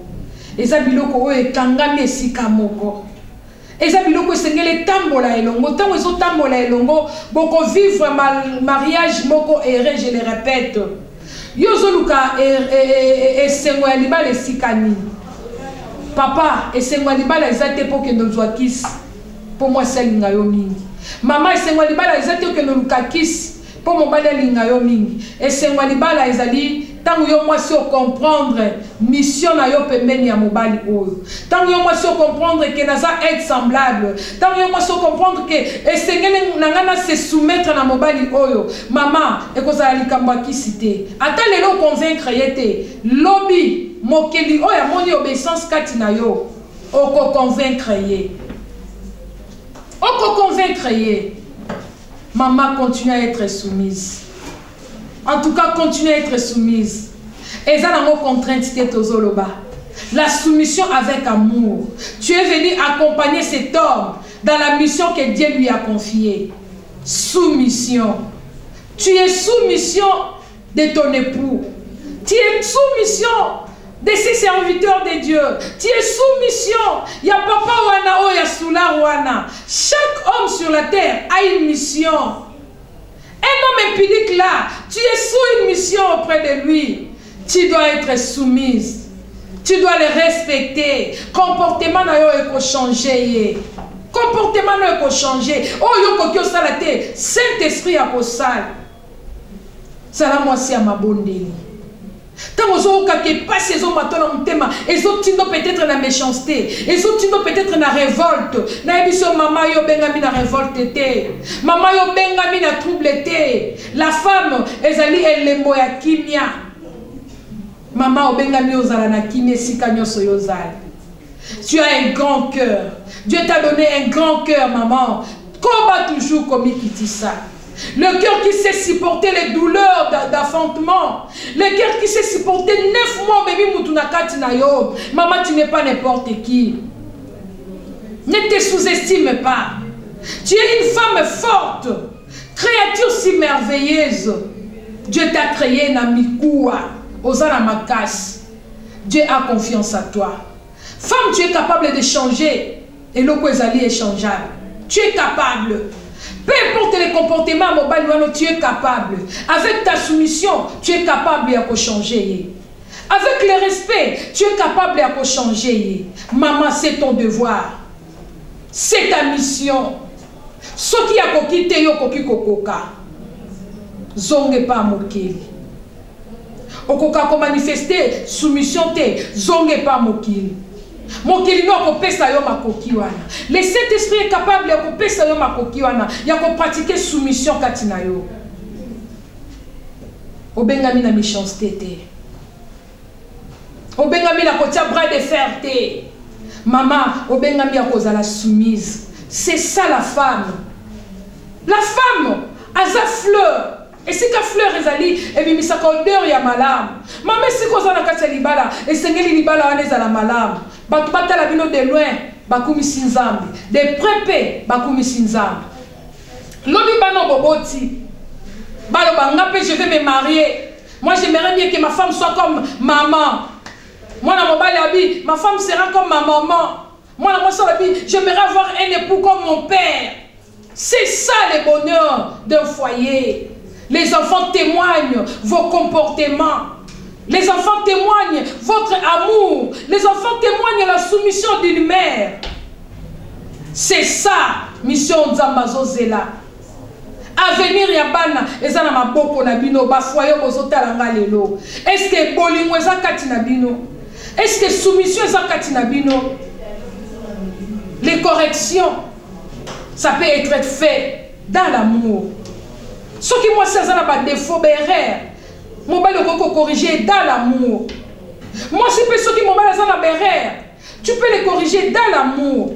Eza biloko o ekangami esika moko. Eza biloko c'est ngeli tambola elongo. Tant ezo tambola elongo, boko vivre mariage moko heureux, je le répète. Yozo luka esengo ya libala esika nini. Papa, esengo ya libala ezate po ke nozwa kisi. Po moi selinga yo mingi. Mama esengo ya libala ezate ke noluka kisi. Po mobala linga yo mingi. Esengo ya libala ezali tant que yo moi si comprendre mission na yo pembeni ya mobali oyo. Tant que yo moi si comprendre que naza être semblable. Tant que yo moi si comprendre que esengele nangana se soumettre na mobali oyo. Maman ekozala likambo kisite. Ata lelo convaincre yete. Lobby mokeli oyo amoni obéissance kati na yo. Oko convaincre ye. Oko convaincre ye. Maman continue à être soumise. En tout cas, continue à être soumise. Et ça, dans nos contraintes, c'était Tozoloba. La soumission avec amour. Tu es venu accompagner cet homme dans la mission que Dieu lui a confiée. Soumission. Tu es soumission de ton époux. Tu es soumission de ces serviteurs de Dieu. Tu es soumission. Il y a papa wana, il y a soula wana. Chaque homme sur la terre a une mission. Un homme impudique là, tu es sous une mission auprès de lui. Tu dois être soumise. Tu dois le respecter. Comportement na yo eko changer. Comportement na eko changer. Oh yo kokyo salate, Saint-Esprit a ko sal. Sala moi si à ma bondeli. Tant aux autres qui passent ces hommes à thème, les autres qui peut-être la méchanceté, les autres qui peut-être la révolte. Na émission maman yo bengami na révolte té, maman yo bengami na trouble té. La femme ezali elembo ya kimia. Maman obengami ozala na kine sika nyoso yozali. Tu as un grand cœur. Dieu t'a donné un grand cœur, maman. Combat toujours comme ça. Le cœur qui sait supporter les douleurs d'enfantement. Le cœur qui sait supporter 9 mois, baby mutunakati na yo. Maman, tu n'es pas n'importe qui. Ne te sous-estime pas. Tu es une femme forte. Créature si merveilleuse. Dieu t'a créé na mikoua. Osana makas. Dieu a confiance à toi. Femme, tu es capable de changer. Et l'eau est changeable. Tu es capable. Peu importe les comportements, tu es capable. Avec ta soumission, tu es capable de changer. Avec le respect, tu es capable de changer. Maman, c'est ton devoir. C'est ta mission. Ce qui a quitté yo koki kokoka. Zonge pas mokili. Okoka ko manifester soumission te. Zonge pas mokili. Mokili no ko pesa yo makoki wana. Le Saint-Esprit est capable de ko pesa yo makoki wana. Ya ko pratiquer soumission katina yo. Obengami na méchanceté te. Obengami na kotia bras de fer te. Maman, obengami ya kozala soumise. C'est ça la femme. La femme a sa fleur. Et si ka fleur ezali, et bien misaka odeur ya malam. Maman si kozana kati libala, et sengeli libala wana ezala malam. Batu batala bino de loin, bakumi sinzambi. De près, bakumi sinzambi. Lobi bano boboti. Balo bangape, je vais me marier. Moi j'aimerais bien que ma femme soit comme maman. Moi dans mon bali, ma femme sera comme ma maman. Moi j'aimerais avoir un époux comme mon père. C'est ça le bonheur d'un foyer. Les enfants témoignent vos comportements. Les enfants témoignent votre amour. Les enfants témoignent la soumission d'une mère. C'est ça, mission Nzambazo Zela. Avenir Yabana, ezana maboko na bino, ba foyer bozotala ngalelo. Est-ce que bolingo ezakati na bino? Est-ce que soumission ezakati na bino? Les corrections, ça peut être fait dans l'amour. Ce qui moi c'est ça pas défaut erreur. Mon bal le corriger dans l'amour. Moi si peux ce qui mon bal ça na erreur. Tu peux les corriger dans l'amour.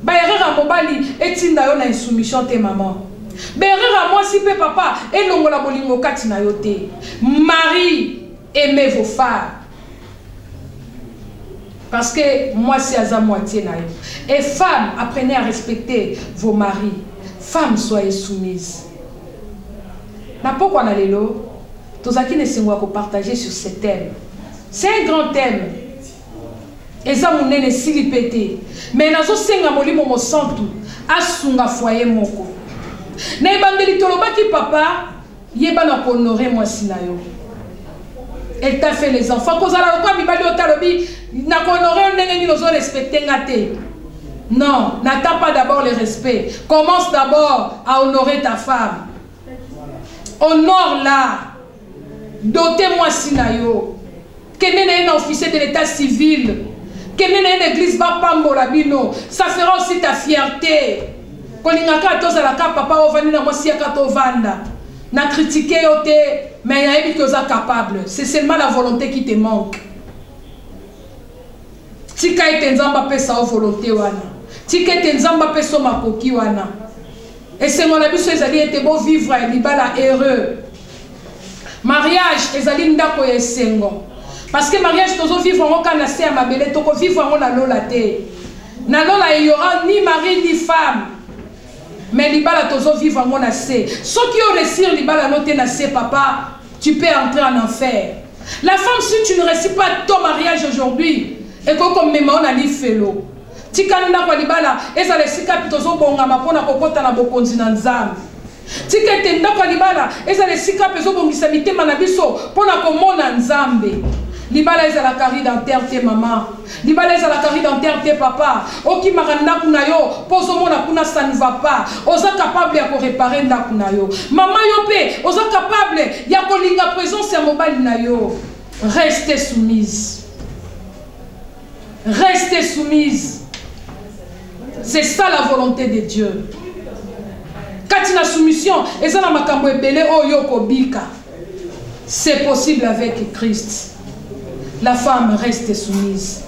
Ba erreur à mon bali et tinda yo na insoumission te maman. Ba erreur à moi si peut papa et longola bolingo kati na yo te. Marie, aimez vos femmes. Parce que moi, c'est à moitié. Et femmes, apprenez à respecter vos maris. Femmes, soyez soumises. N'a pas quoi aller là. Tous qui ne sont pas partager sur ce thème. C'est un grand thème. Et ça, mon nez si répété. Mais nous avons senga moli momo santu. Asunga foyer moko. Na ibangeli toloba ki papa, yeba na honorer moi sinayo. Elle t'a fait les enfants. Quand elle a le droit de talobi, n'a pas honoré, n'a respecté. Non, n'attends pas d'abord le respect. Commence d'abord à honorer ta femme. Honore-la. Dotez-moi sinayo. Quel est un officier de l'état civil? Quel est une église bapambolabino? Ça fera aussi ta fierté. Quand il y a un papa ovani na moi si vanda. N'a critiqué mais il y a capable. C'est seulement la volonté qui te manque. Tika ete nzamba pesa o volonté wana. Tika ete nzamba pesa makoki wana. Et c'est mon avis sur ezali ete beau vivre libala heureux. Mariage ezali ndako ya sengo. Parce que mariage tozo vivre en kana se mabele toko vivre en la lola te. Na lola il y aura ni mari ni femme. Mais libala tozo vivre en mon assez. Ceux qui ont réussi libala noté na se papa, tu peux entrer en enfer. La femme, si tu ne réussis pas ton mariage aujourd'hui, et comme même on a dit félo. Tikanda kwa libala, eza le sika tozo bonga mapona kokota na bokonzi na nzambe. Tikete ndako libala, eza le sika pezo bongisa mitema na biso pona komona nzambe. Libala eza la carrière dentaire te maman. Libala eza la carrière dentaire te papa. Oki maranda kuna yo, poso mona kuna ça ne va pas. Oza capable ya ko réparer nda kuna yo. Maman yo pe, oza capable ya ko linga présence ya mobile na yo. Restez soumise. Restez soumise. C'est ça la volonté de Dieu. Quand la soumission, eza na makambo ebele oyo kobika. C'est possible avec Christ. la femme reste soumise.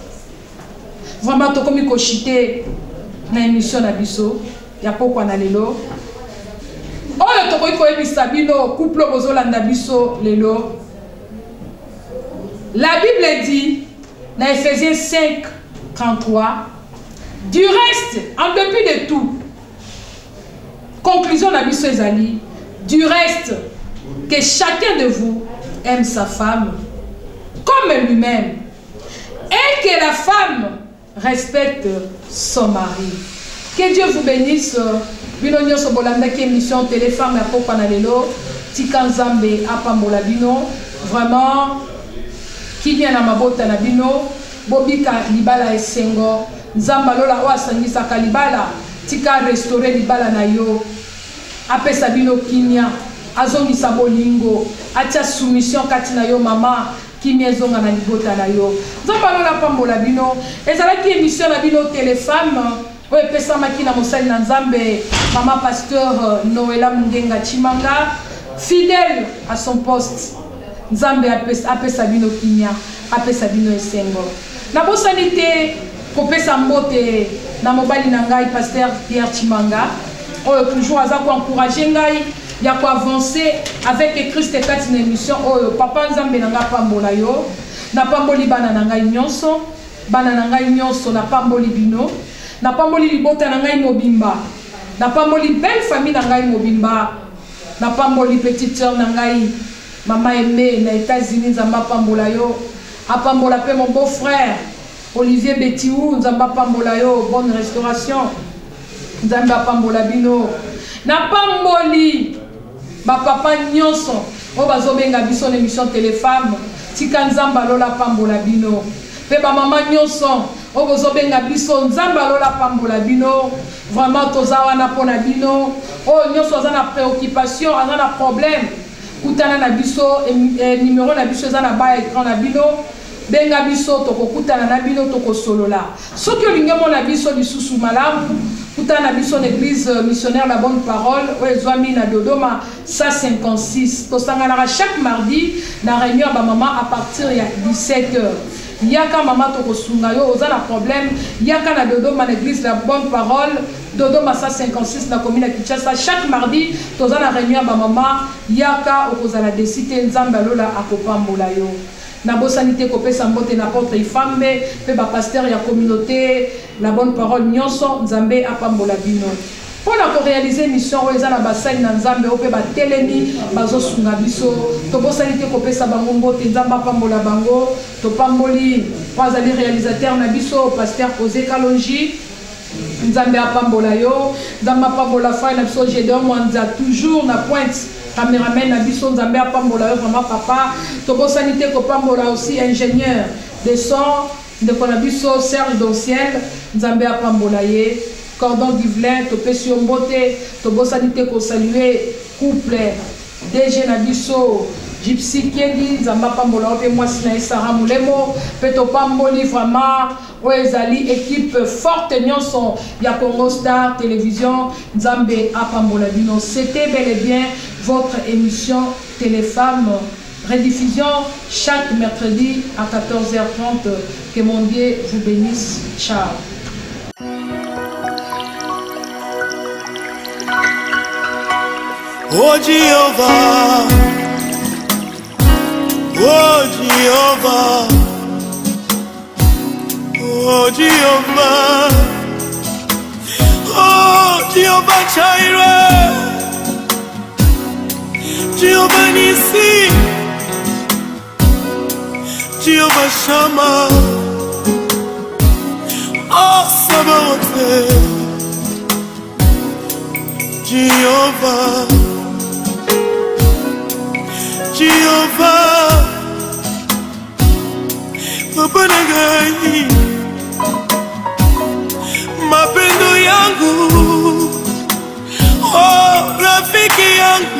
Vraiment, to komi ko chité na émission na biso ya pokwa na lelo. Oyo to komi ko ebisa bino couple bozolanda biso lelo. La Bible dit dans Ephésiens 5, 33, du reste, en dépit de tout, conclusion la biso ezali, du reste, que chacun de vous aime sa femme comme lui-même et que la femme respecte son mari. Que Dieu vous bénisse. Bino nyonso bolanda ki émission téléphone ya pokwa na lelo tika nzambe apambola bino vraiment qui vient na mabota na bino bobika libala esengo nzamba lola o asangisaka libala tika restaurer libala na yo apesa bino kinya azongisa bolingo atia soumission kati na yo mama kimia ezonga na libota na yo nzamba lola pambola bino ezalaki émission na bino téléfemme oyo epesamaki na mosali na nzambe mama pasteur Noela Mungenga Chimanga fidèle à son poste nzambe apesa bino kinya apesa bino esengo na bosani te kopesa mbote na mobali na ngai pasteur Pierre Chimanga oyo toujours aza ko encourager ngai ya ko avancer avec Christ kati na émission oyo papa nzambe na nga pambola yo na pamboli bana na ngai nyonso na pamboli bino na pamboli libota na ngai mobimba na pamboli belle famille na ngai mobimba na pamboli petite sœur na ngai Maman aimée na États-Unis nzamba pambola yo apambola pe mon beau-frère Olivier Betiou nzamba pambola yo bonne restauration nzamba pambola bino na pamboli ba papa nyonso o bazobenga biso na émission téléfemme tika nzamba lola pambola bino pe ba mama nyonso o bazobenga biso nzamba lola pambola bino vraiment toza wana pona bino o nyonso za na préoccupation za na problème kutana na biso numéro na biso za na ba écran na bino benga biso toko kutana na bino toko solola soki olingi mona biso lisusu malamu kutana na biso l'église missionnaire la bonne parole o ezwami na Dodoma 156 tosanganaka chaque mardi na réunion ba maman à partir ya 17h yaka mama toko sunga yo oza na problème yaka na Dodoma l'église la bonne parole Dodoma 156 na commune ya Kinshasa chaque mardi toza na réunion ba mama yaka okozala desite nzamba lola akopambola yo na bosanité kopesa mbote na porte ifambe pe ba pasteur ya communauté la bonne parole nyonso nzambe apambola bino pour la réaliser mission oyo eza na basali na nzambe ope ba telemi bazosunga biso to bosanité kopesa bango mbote nzamba apambola bango to pamboli azali réalisateur na biso pasteur José Kalonji nzambe apambola yo nzamba apambola frère na biso Gédéon Mwanza toujours na pointe cameraman na biso nzambe apambola yo vraiment papa to bosanité kopambola aussi ingénieur de son de kona biso Serge Donciel nzambe apambola ye cordon d'Yvelin to pesi mbote to bosanité ko saluer couple DG na biso Gypsy Kedi nzamba pambola pe mwasi na Sarah Mulemo pe to pamboli vraiment ezali équipe forte nyonso ya Congo Star Télévision nzambe apambola bino. C'était bel et bien votre émission Téléfemme, rediffusion chaque mercredi à 14h30. Que mon Dieu vous bénisse. Ciao. Oh Jehovah, oh Jehovah, oh Jehovah, oh Jehovah Jireh, Jehovah Nissi, Jehovah Shammah, oh Sabaoth, Jehovah. Jehovah, Papa Nagai, mapendo yangu, oh rafiki yangu.